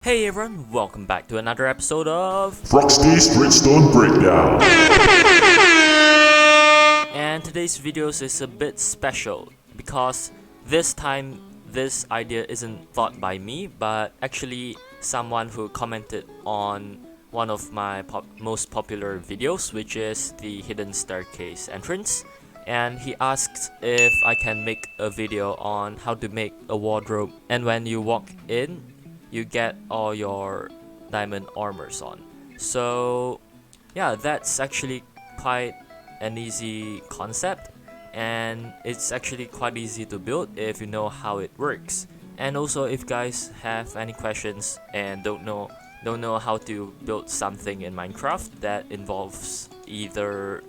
Hey everyone, welcome back to another episode of Fr0xty's Redstone Breakdown. And today's videos is a bit special because this time this idea isn't thought by me but actually someone who commented on one of my most popular videos, which is the hidden staircase entrance, and he asked if I can make a video on how to make a wardrobe, and when you walk in you get all your diamond armors on. So yeah, that's actually quite an easy concept, and it's actually quite easy to build if you know how it works. And also, if guys have any questions and don't know how to build something in Minecraft that involves either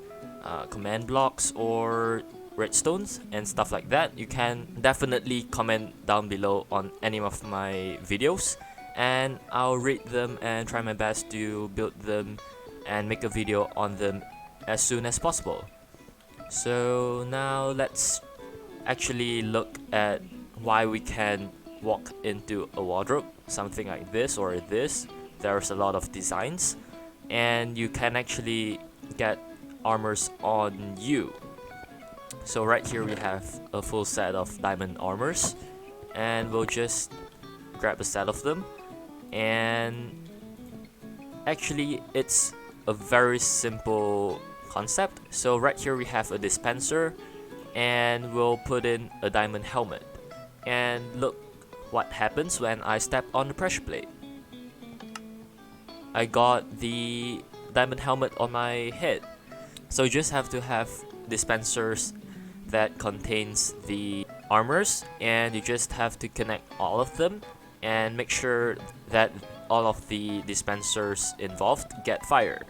command blocks or redstones and stuff like that, you can definitely comment down below on any of my videos, and I'll read them and try my best to build them and make a video on them as soon as possible. So now let's actually look at why we can walk into a wardrobe, something like this or this. There's a lot of designs and you can actually get armors on you. So right here we have a full set of diamond armors, and we'll just grab a set of them. And actually it's a very simple concept. So right here we have a dispenser, and we'll put in a diamond helmet, and look what happens when I step on the pressure plate. I got the diamond helmet on my head. So you just have to have dispensers that contains the armors, and you just have to connect all of them and make sure that all of the dispensers involved get fired.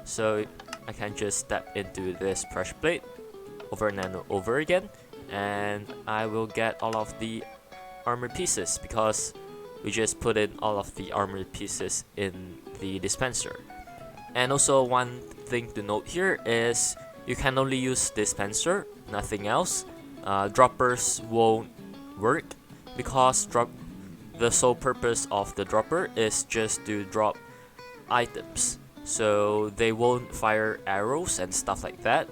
So I can just step into this pressure plate over and over again, and I will get all of the armor pieces because we just put in all of the armor pieces in the dispenser. And also, one thing to note here is you can only use dispenser, nothing else. Droppers won't work because the sole purpose of the dropper is just to drop items, so they won't fire arrows and stuff like that,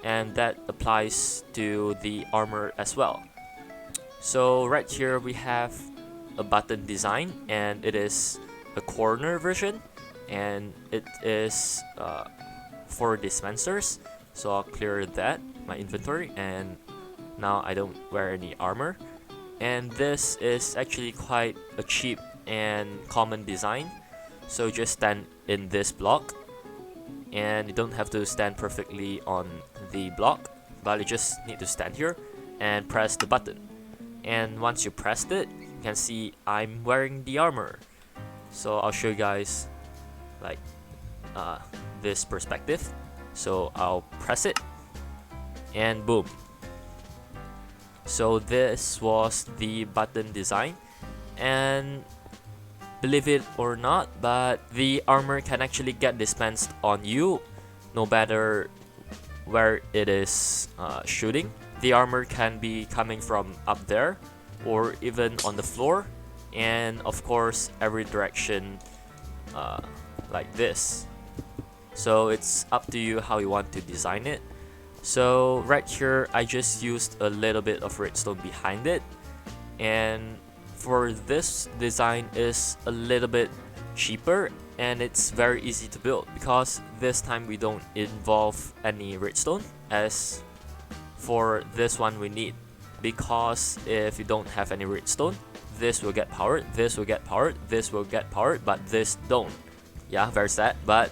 and that applies to the armor as well. So right here we have a button design, and it is a corner version, and it is for dispensers. So I'll clear that, my inventory, and now I don't wear any armor. And this is actually quite a cheap and common design. So just stand in this block, and you don't have to stand perfectly on the block, but you just need to stand here and press the button. And once you pressed it, you can see I'm wearing the armor. So I'll show you guys like this perspective. So I'll press it, and boom. So this was the button design, and believe it or not, but the armor can actually get dispensed on you no matter where it is shooting. The armor can be coming from up there or even on the floor, and of course every direction like this. So it's up to you how you want to design it. So right here I just used a little bit of redstone behind it, and for this design is a little bit cheaper, and it's very easy to build because this time we don't involve any redstone. As for this one we need, because if you don't have any redstone, this will get powered, this will get powered, this will get powered, but this don't. Yeah, very sad. But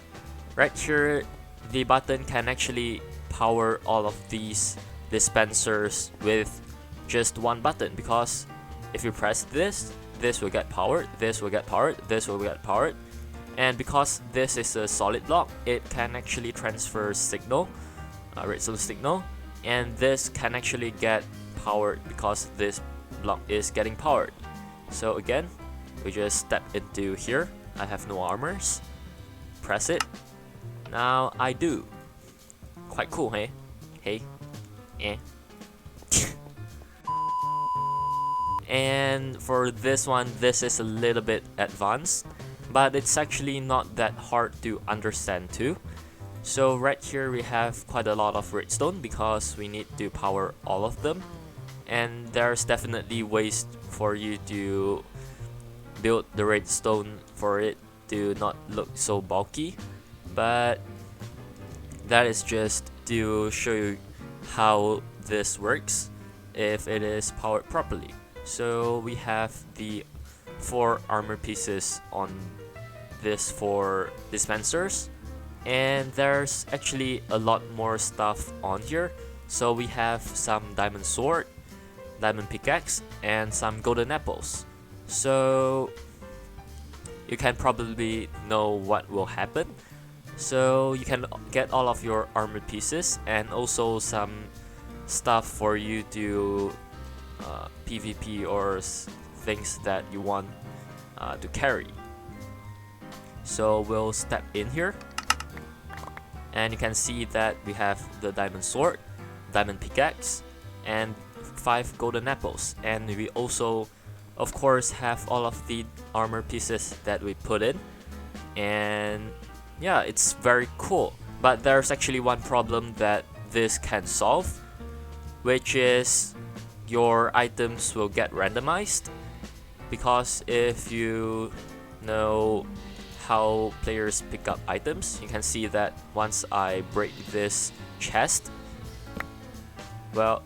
right here the button can actually power all of these dispensers with just one button, because if you press this, this will get powered, this will get powered, this will get powered. And because this is a solid block, it can actually transfer signal, redstone signal, and this can actually get powered because this block is getting powered. So again, we just step into here. I have no armors. Press it. Now I do. Quite cool, hey? Hey? Eh? And for this one, this is a little bit advanced, but it's actually not that hard to understand too. So right here we have quite a lot of redstone because we need to power all of them, and there's definitely ways for you to build the redstone for it to not look so bulky, but that is just to show you how this works if it is powered properly. So we have the 4 armor pieces on this 4 dispensers, and there's actually a lot more stuff on here. So we have some diamond sword, diamond pickaxe, and some golden apples. So you can probably know what will happen. So you can get all of your armor pieces and also some stuff for you to PvP or things that you want to carry. So we'll step in here, and you can see that we have the diamond sword, diamond pickaxe, and 5 golden apples. And we also, of course, have all of the armor pieces that we put in. And yeah, it's very cool. But there's actually one problem that this can solve, which is your items will get randomized. Because if you know how players pick up items, you can see that once I break this chest, well,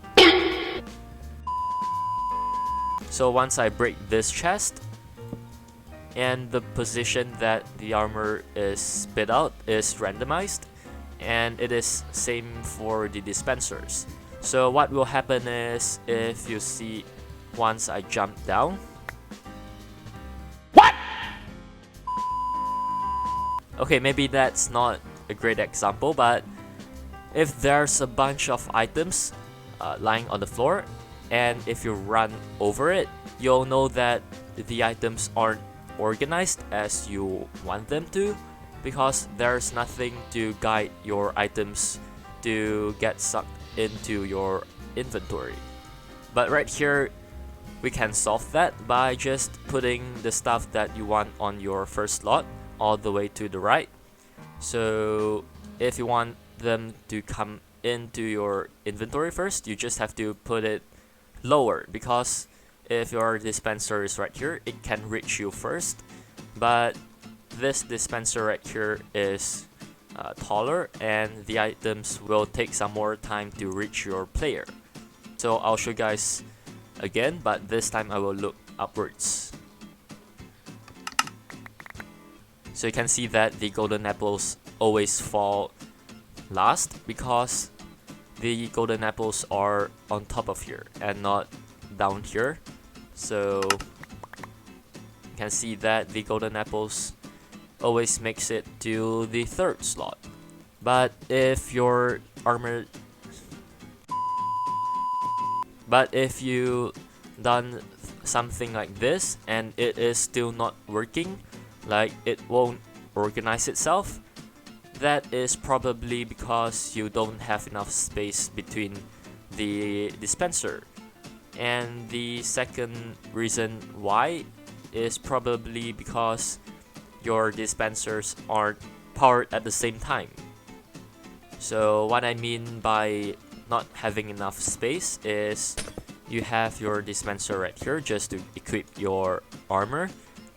so once I break this chest, and the position that the armor is spit out is randomized, and it is same for the dispensers. So what will happen is, if you see, once I jump down, okay, maybe that's not a great example, but if there's a bunch of items lying on the floor, and if you run over it, you'll know that the items aren't organized as you want them to, because there's nothing to guide your items to get sucked into your inventory. But right here, we can solve that by just putting the stuff that you want on your first slot all the way to the right. So if you want them to come into your inventory first, you just have to put it lower, because if your dispenser is right here, it can reach you first, but this dispenser right here is taller, and the items will take some more time to reach your player. So I'll show you guys again, but this time I will look upwards. So you can see that the golden apples always fall last, because the golden apples are on top of here and not down here. So you can see that the golden apples always makes it to the 3rd slot. But if your armor, but if you done something like this and it is still not working, like it won't organize itself, that is probably because you don't have enough space between the dispenser. And the second reason why is probably because your dispensers aren't powered at the same time. So what I mean by not having enough space is, you have your dispenser right here just to equip your armor,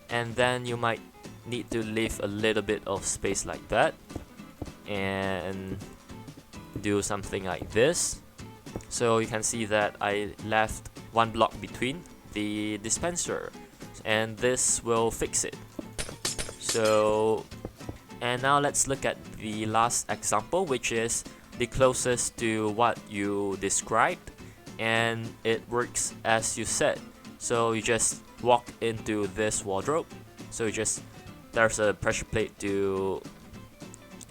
and then you might need to leave a little bit of space like that and do something like this. So you can see that I left 1 block between the dispenser, and this will fix it. So, and now let's look at the last example, which is the closest to what you described, and it works as you said. So you just walk into this wardrobe. So there's a pressure plate to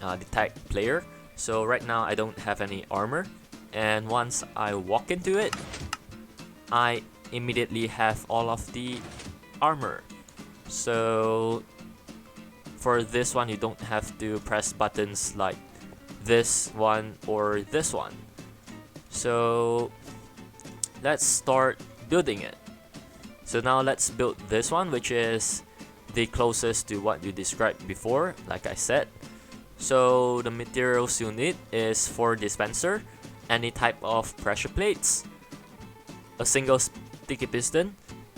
detect player. So right now I don't have any armor, and once I walk into it, I immediately have all of the armor. So for this one, you don't have to press buttons like this one or this one. So let's start building it. So now let's build this one, which is the closest to what you described before, like I said. So the materials you need is 4 dispenser, any type of pressure plates, a single sticky piston,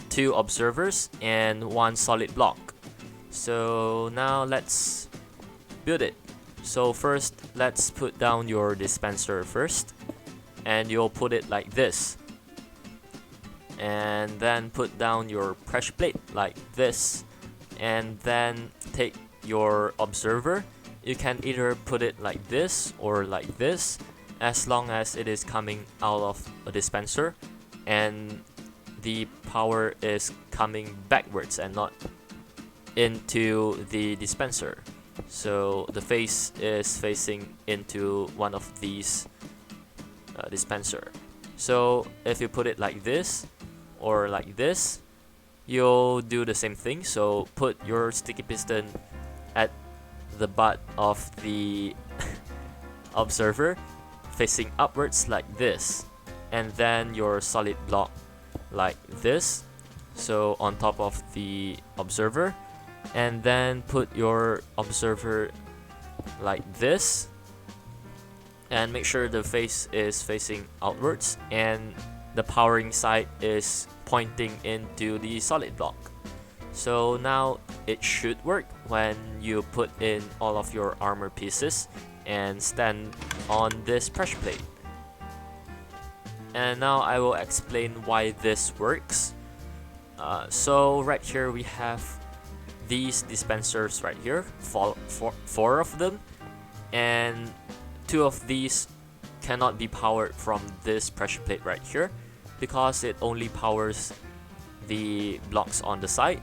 2 observers, and 1 solid block. So now let's build it. So first, let's put down your dispenser first, and you'll put it like this. And then put down your pressure plate like this, and then take your observer. You can either put it like this or like this, as long as it is coming out of a dispenser and the power is coming backwards and not into the dispenser. So the face is facing into one of these dispenser. So if you put it like this or like this, you'll do the same thing. So put your sticky piston at the butt of the observer facing upwards like this, and then your solid block like this, so on top of the observer, and then put your observer like this, and make sure the face is facing outwards and the powering side is pointing into the solid block. So now it should work when you put in all of your armor pieces and stand on this pressure plate. And now I will explain why this works. So right here we have these dispensers right here, four of them, and 2 of these cannot be powered from this pressure plate right here because it only powers the blocks on the side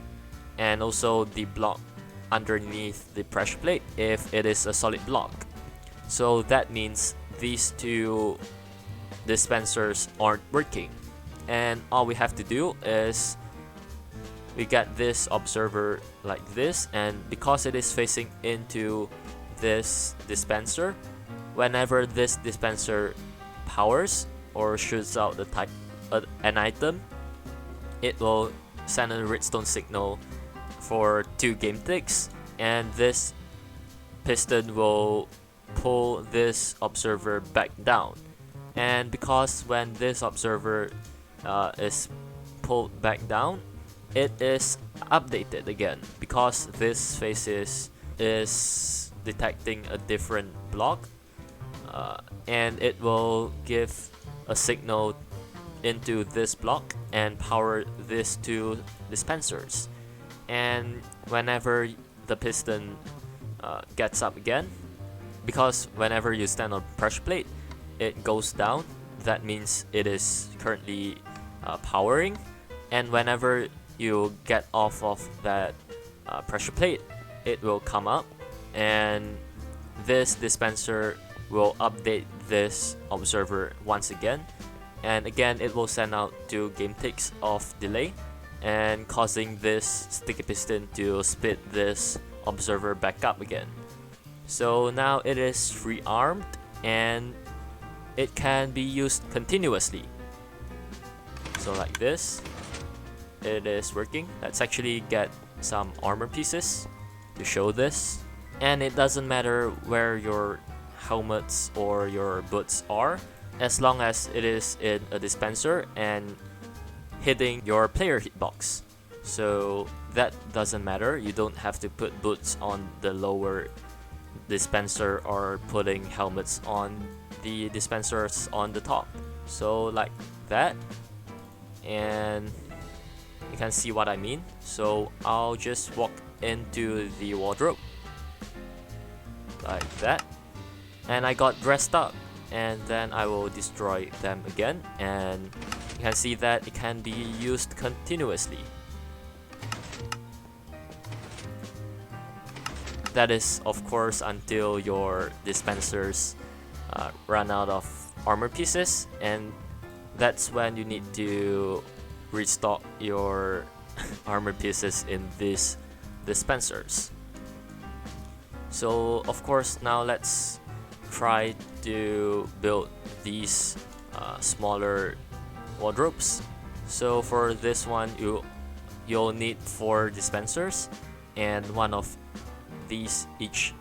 and also the block underneath the pressure plate if it is a solid block. So that means these 2 dispensers aren't working, and all we have to do is we get this observer like this, and because it is facing into this dispenser, whenever this dispenser powers or shoots out an item, it will send a redstone signal for 2 game ticks, and this piston will pull this observer back down. And because when this observer is pulled back down, it is updated again because this face is detecting a different block, and it will give a signal into this block and power these 2 dispensers. And whenever the piston gets up again, because whenever you stand on pressure plate, it goes down, that means it is currently powering, and whenever you get off of that pressure plate, it will come up, and this dispenser will update this observer once again, and again it will send out 2 game ticks of delay and causing this sticky piston to spit this observer back up again. So now it is free armed and it can be used continuously. So like this, it is working. Let's actually get some armor pieces to show this. And it doesn't matter where your helmets or your boots are, as long as it is in a dispenser and hitting your player hitbox. So that doesn't matter. You don't have to put boots on the lower dispenser or putting helmets on the dispensers on the top. So like that, and you can see what I mean. So I'll just walk into the wardrobe like that, and I got dressed up, and then I will destroy them again, and you can see that it can be used continuously. That is of course until your dispensers run out of armor pieces, and that's when you need to restock your armor pieces in these dispensers. So of course now let's try to build these smaller wardrobes. So for this one, you you'll need 4 dispensers and 1 of these each.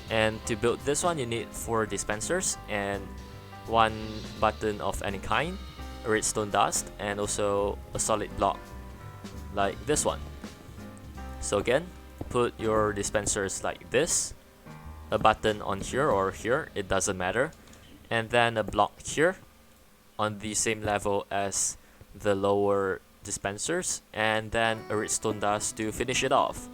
And to build this one, you need 4 dispensers and 1 button of any kind, a redstone dust, and also a solid block like this one. So again, put your dispensers like this, a button on here or here, it doesn't matter, and then a block here on the same level as the lower dispensers, and then a redstone dust to finish it off.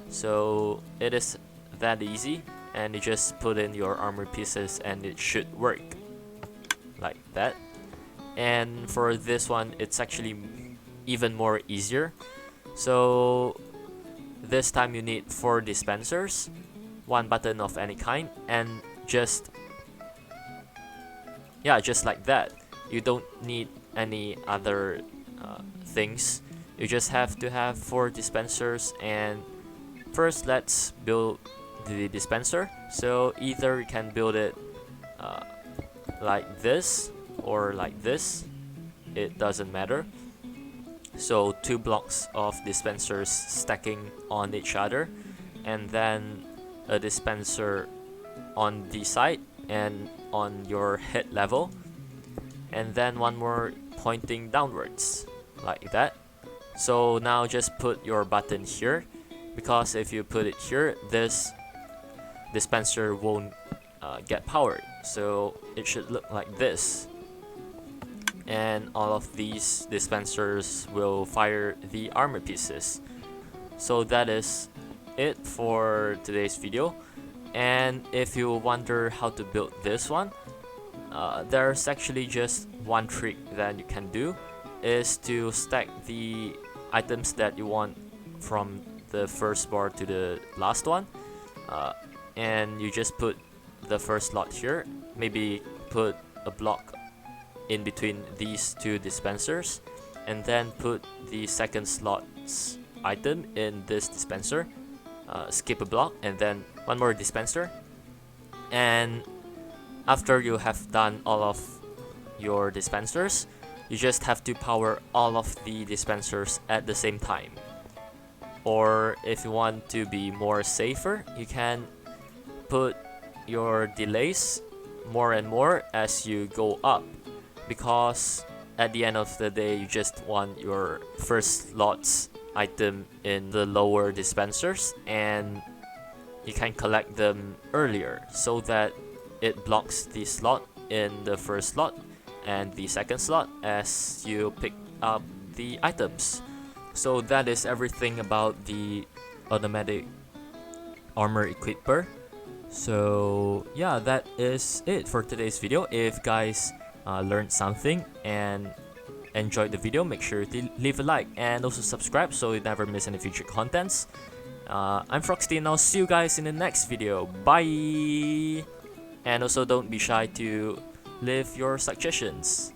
So it is that easy, and you just put in your armor pieces and it should work like that. And for this one, it's actually even more easier. So this time you need 4 dispensers, 1 button of any kind, and just like that. You don't need any other things. You just have to have 4 dispensers. And first, let's build the dispenser. So either you can build it like this or like this, it doesn't matter. So 2 blocks of dispensers stacking on each other, and then a dispenser on the side and on your head level, and then 1 more pointing downwards like that. So now just put your button here, because if you put it here, this dispenser won't get powered. So it should look like this, and all of these dispensers will fire the armor pieces. So that is it for today's video. And if you wonder how to build this one, there's actually just one trick that you can do, is to stack the items that you want from the first bar to the last one, and you just put the first slot here, maybe put a block in between these 2 dispensers, and then put the second slot's item in this dispenser, skip a block, and then 1 more dispenser. And after you have done all of your dispensers, you just have to power all of the dispensers at the same time. Or if you want to be more safer, you can put your delays more and more as you go up, because at the end of the day, you just want your first slot's item in the lower dispensers, and you can collect them earlier so that it blocks the slot in the first slot and the second slot as you pick up the items. So that is everything about the automatic armor equipper. So yeah, that is it for today's video. If guys learned something and enjoyed the video, make sure to leave a like and also subscribe so you never miss any future contents. I'm Fr0xty, and I'll see you guys in the next video. Bye! And also don't be shy to leave your suggestions.